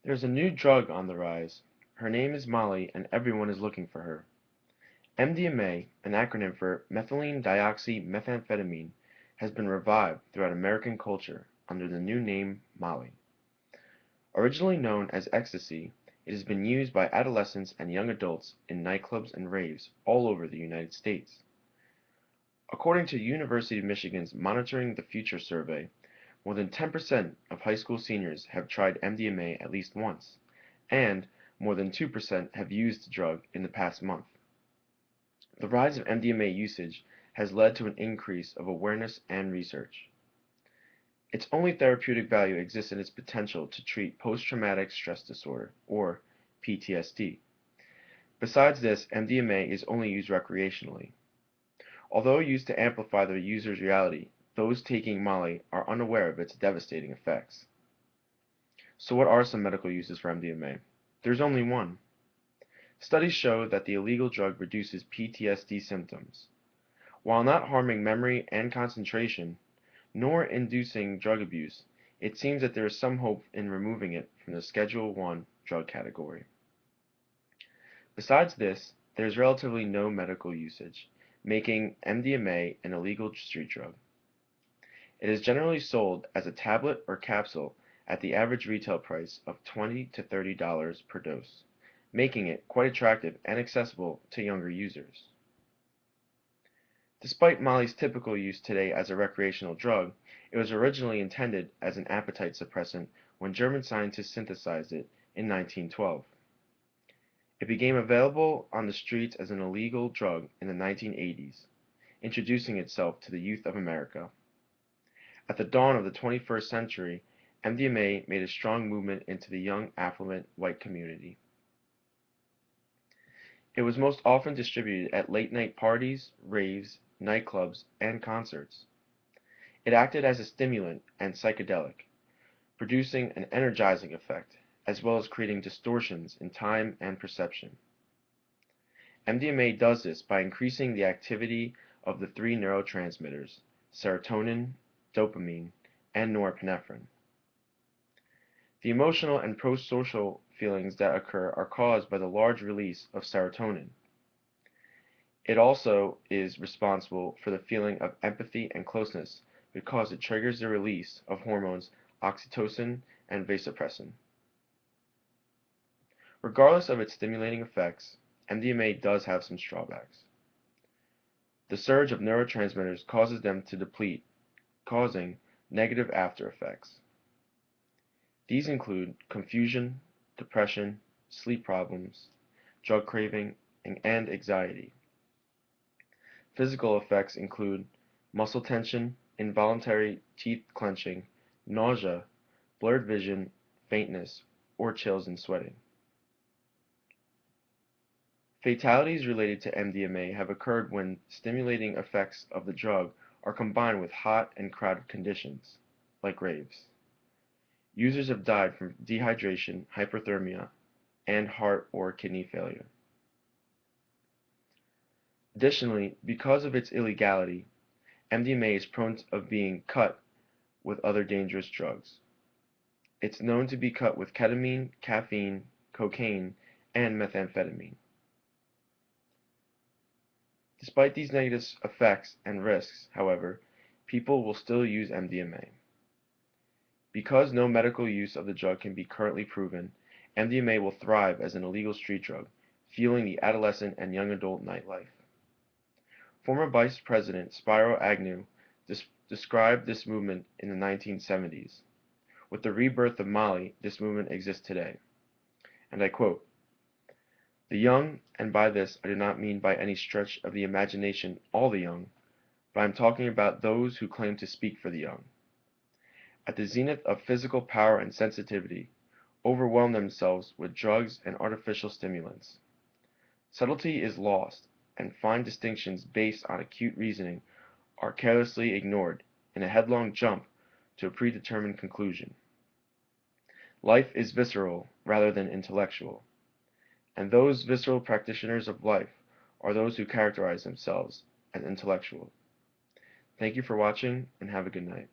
There's a new drug on the rise. Her name is Molly, and everyone is looking for her. MDMA, an acronym for methylene dioxymethamphetamine, has been revived throughout American culture under the new name Molly. Originally known as ecstasy, it has been used by adolescents and young adults in nightclubs and raves all over the United States. According to University of Michigan's Monitoring the Future survey, more than 10% of high school seniors have tried MDMA at least once, and more than 2% have used the drug in the past month. The rise of MDMA usage has led to an increase of awareness and research. Its only therapeutic value exists in its potential to treat post-traumatic stress disorder, or PTSD. Besides this, MDMA is only used recreationally. Although used to amplify the user's reality, those taking Molly are unaware of its devastating effects. So what are some medical uses for MDMA? There's only one. Studies show that the illegal drug reduces PTSD symptoms. While not harming memory and concentration, nor inducing drug abuse, it seems that there is some hope in removing it from the Schedule I drug category. Besides this, there is relatively no medical usage, making MDMA an illegal street drug. It is generally sold as a tablet or capsule at the average retail price of $20 to $30 per dose, making it quite attractive and accessible to younger users. Despite Molly's typical use today as a recreational drug, it was originally intended as an appetite suppressant when German scientists synthesized it in 1912. It became available on the streets as an illegal drug in the 1980s, introducing itself to the youth of America. At the dawn of the 21st century, MDMA made a strong movement into the young affluent white community. It was most often distributed at late-night parties, raves, nightclubs, and concerts. It acted as a stimulant and psychedelic, producing an energizing effect, as well as creating distortions in time and perception. MDMA does this by increasing the activity of the three neurotransmitters, serotonin, dopamine, and norepinephrine. The emotional and prosocial feelings that occur are caused by the large release of serotonin. It also is responsible for the feeling of empathy and closeness because it triggers the release of hormones oxytocin and vasopressin. Regardless of its stimulating effects, MDMA does have some drawbacks. The surge of neurotransmitters causes them to deplete, causing negative after effects. These include confusion, depression, sleep problems, drug craving, and anxiety. Physical effects include muscle tension, involuntary teeth clenching, nausea, blurred vision, faintness, or chills and sweating. Fatalities related to MDMA have occurred when stimulating effects of the drug are combined with hot and crowded conditions, like raves. Users have died from dehydration, hyperthermia, and heart or kidney failure. Additionally, because of its illegality, MDMA is prone of being cut with other dangerous drugs. It's known to be cut with ketamine, caffeine, cocaine, and methamphetamine. Despite these negative effects and risks, however, people will still use MDMA. Because no medical use of the drug can be currently proven, MDMA will thrive as an illegal street drug, fueling the adolescent and young adult nightlife. Former Vice President Spiro Agnew described this movement in the 1970s. With the rebirth of Molly, this movement exists today. And I quote, "The young, and by this I do not mean by any stretch of the imagination all the young, but I am talking about those who claim to speak for the young, at the zenith of physical power and sensitivity, overwhelm themselves with drugs and artificial stimulants. Subtlety is lost, and fine distinctions based on acute reasoning are carelessly ignored in a headlong jump to a predetermined conclusion. Life is visceral rather than intellectual, and those visceral practitioners of life are those who characterize themselves as intellectual." Thank you for watching, and have a good night.